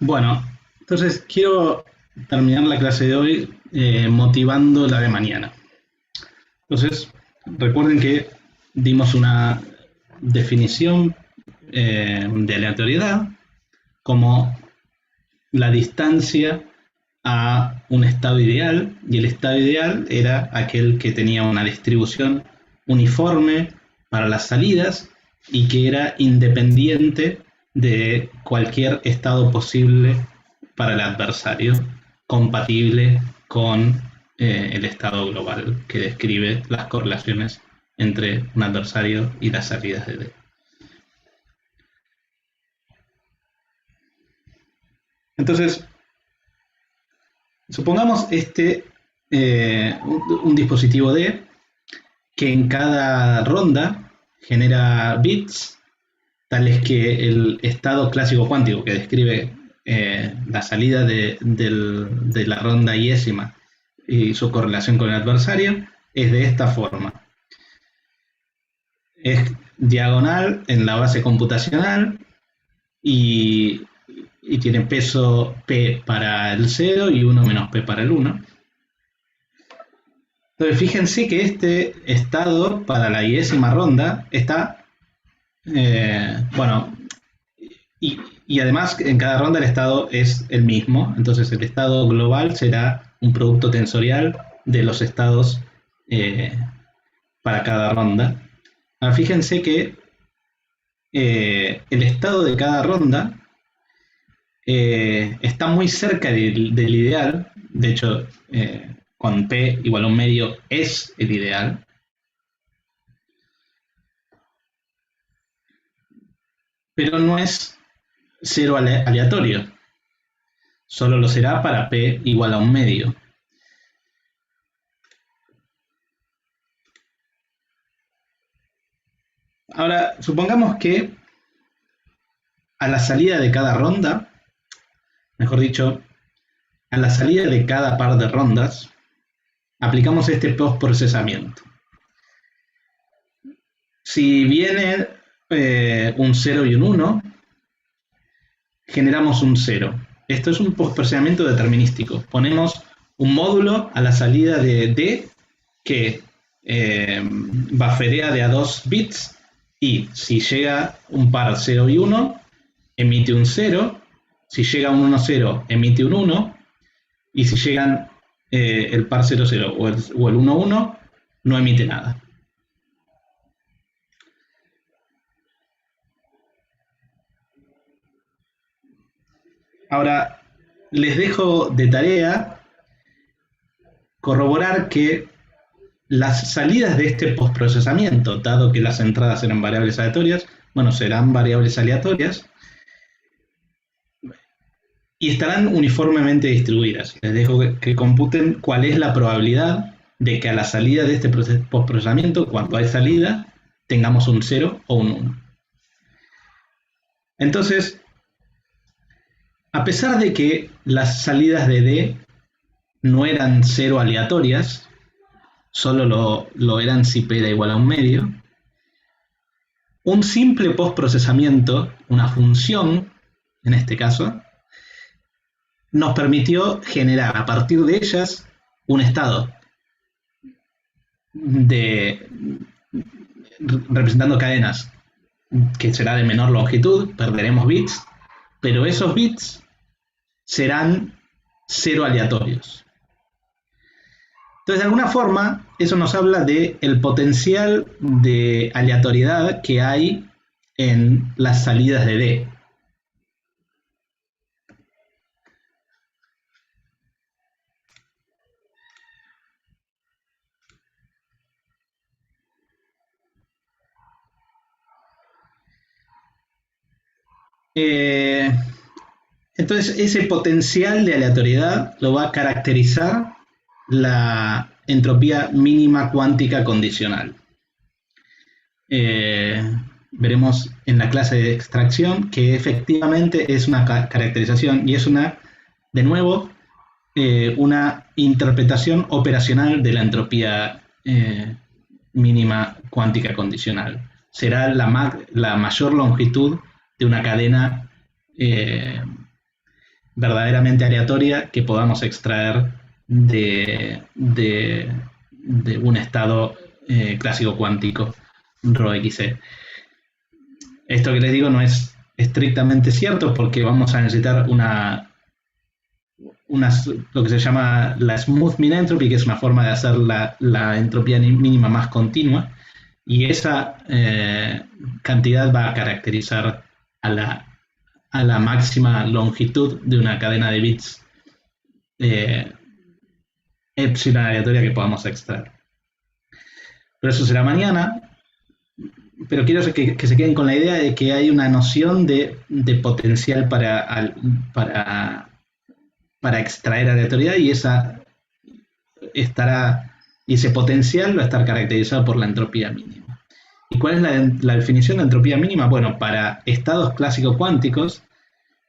Bueno, entonces quiero terminar la clase de hoy motivando la de mañana. Entonces, recuerden que dimos una definición de aleatoriedad como la distancia a un estado ideal, y el estado ideal era aquel que tenía una distribución uniforme para las salidas y que era independiente de cualquier estado posible para el adversario, compatible con el estado global que describe las correlaciones entre un adversario y las salidas de D. Entonces, supongamos un dispositivo D que en cada ronda genera bits tales que el estado clásico cuántico que describe la salida de la ronda iésima y su correlación con el adversario es de esta forma. Es diagonal en la base computacional y tiene peso P para el 0 y 1 menos P para el 1. Entonces fíjense que este estado para la iésima ronda está, bueno, y además en cada ronda el estado es el mismo, entonces el estado global será un producto tensorial de los estados para cada ronda. Ahora fíjense que el estado de cada ronda está muy cerca del ideal, de hecho con P igual a un medio es el ideal, pero no es cero aleatorio, solo lo será para P igual a un medio. Ahora, supongamos que a la salida de cada ronda, mejor dicho, a la salida de cada par de rondas, aplicamos este postprocesamiento. Si viene un 0 y un 1, generamos un 0. Esto es un postprocesamiento determinístico. Ponemos un módulo a la salida de D que bufferea de a 2 bits y si llega un par 0 y 1, emite un 0. Si llega un 1, 0, emite un 1. Y si llegan el par 0, 0 o el 1, 1, no emite nada. Ahora, les dejo de tarea corroborar que las salidas de este postprocesamiento, dado que las entradas eran variables aleatorias, bueno, serán variables aleatorias y estarán uniformemente distribuidas. Les dejo que computen cuál es la probabilidad de que a la salida de este postprocesamiento, cuando hay salida, tengamos un 0 o un 1. Entonces, a pesar de que las salidas de D no eran cero aleatorias, solo lo eran si P era igual a un medio, un simple postprocesamiento, una función, en este caso, nos permitió generar a partir de ellas un estado representando cadenas que será de menor longitud, perderemos bits, pero esos bits serán cero aleatorios. Entonces, de alguna forma, eso nos habla del potencial de aleatoriedad que hay en las salidas de D. Entonces, ese potencial de aleatoriedad lo va a caracterizar la entropía mínima cuántica condicional. Veremos en la clase de extracción que efectivamente es una caracterización y es de nuevo, una interpretación operacional de la entropía mínima cuántica condicional. Será la mayor longitud de una cadena verdaderamente aleatoria que podamos extraer de un estado clásico cuántico ρXE. Esto que les digo no es estrictamente cierto porque vamos a necesitar lo que se llama la smooth mean entropy, que es una forma de hacer la entropía mínima más continua, y esa cantidad va a caracterizar a la máxima longitud de una cadena de bits epsilon aleatoria que podamos extraer. Pero eso será mañana. Pero quiero que se queden con la idea de que hay una noción de potencial para extraer aleatoriedad, y ese potencial va a estar caracterizado por la entropía mínima. ¿Y cuál es la definición de entropía mínima? Bueno, para estados clásicos cuánticos,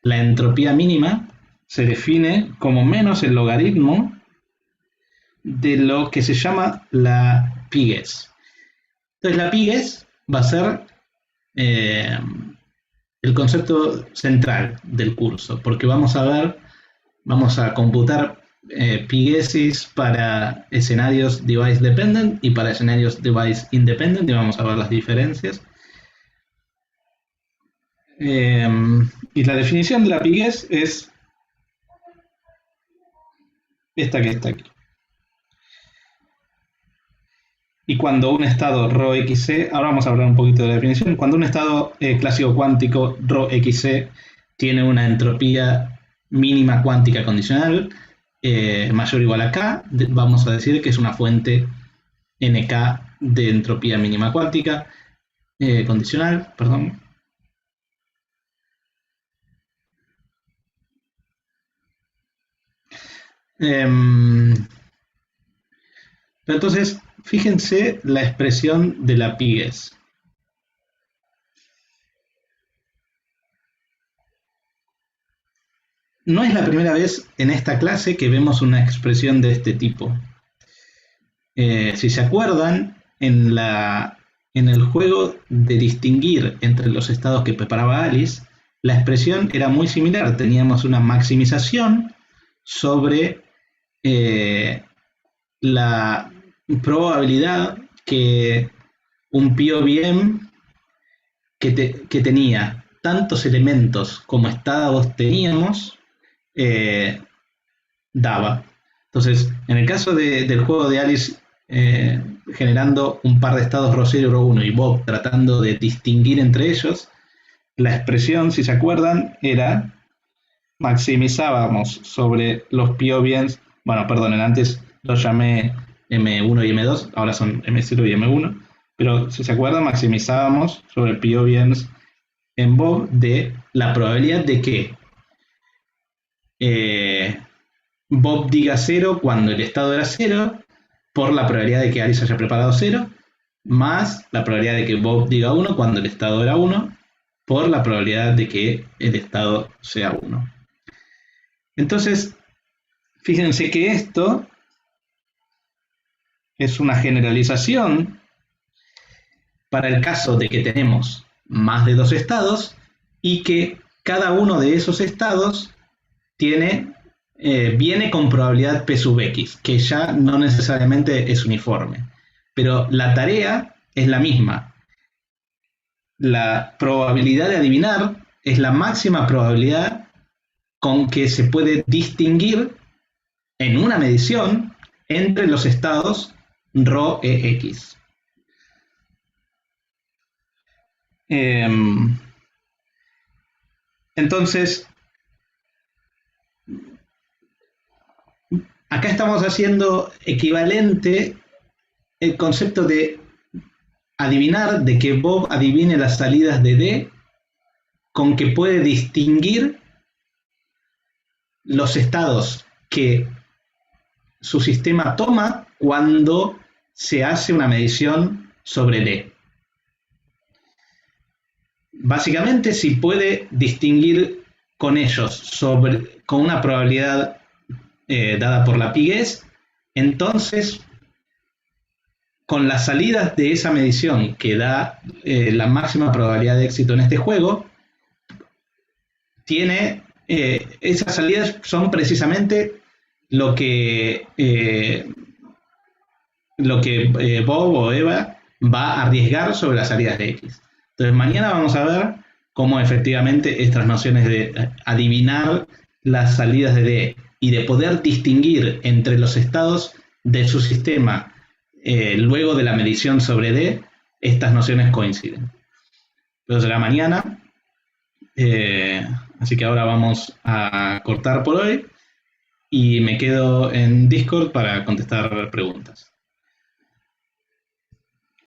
la entropía mínima se define como menos el logaritmo de lo que se llama la pi-guess. Entonces la pi-guess va a ser el concepto central del curso, porque vamos a computar pi-guesses para escenarios device dependent y para escenarios device independent, y vamos a ver las diferencias. Y la definición de la pi-guess es esta que está aquí. Y cuando un estado ρXE, ahora vamos a hablar un poquito de la definición, cuando un estado clásico cuántico ρXE tiene una entropía mínima cuántica condicional mayor o igual a K, vamos a decir que es una fuente NK de entropía mínima cuántica condicional, perdón. Pero entonces, fíjense la expresión de la pi-guess. No es la primera vez en esta clase que vemos una expresión de este tipo. Si se acuerdan, en el juego de distinguir entre los estados que preparaba Alice, la expresión era muy similar. Teníamos una maximización sobre la probabilidad que un POVM que tenía tantos elementos como estados teníamos daba. Entonces, en el caso del juego de Alice generando un par de estados ρ0 y ρ1 y Bob tratando de distinguir entre ellos, la expresión, si se acuerdan, era maximizábamos sobre los POVMs, bueno, perdonen, antes los llamé M1 y M2, ahora son M0 y M1, pero si se acuerdan, maximizábamos sobre POVMs en Bob de la probabilidad de que Bob diga 0 cuando el estado era 0, por la probabilidad de que Alice haya preparado 0, más la probabilidad de que Bob diga 1 cuando el estado era 1, por la probabilidad de que el estado sea 1. Entonces, fíjense que esto es una generalización para el caso de que tenemos más de 2 estados y que cada uno de esos estados viene con probabilidad P sub X, que ya no necesariamente es uniforme, pero la tarea es la misma. La probabilidad de adivinar es la máxima probabilidad con que se puede distinguir en una medición entre los estados ρ e X. Entonces, acá estamos haciendo equivalente el concepto de adivinar, de que Bob adivine las salidas de D, con que puede distinguir los estados que su sistema toma cuando se hace una medición sobre D. Básicamente, si puede distinguir con ellos con una probabilidad dada por la pi-guess, entonces con las salidas de esa medición que da la máxima probabilidad de éxito en este juego, tiene esas salidas son precisamente lo que, Bob o Eva va a arriesgar sobre las salidas de X. Entonces mañana vamos a ver cómo efectivamente estas nociones de adivinar las salidas de D y de poder distinguir entre los estados de su sistema luego de la medición sobre D, estas nociones coinciden. Pero será mañana. Así que ahora vamos a cortar por hoy y me quedo en Discord para contestar preguntas.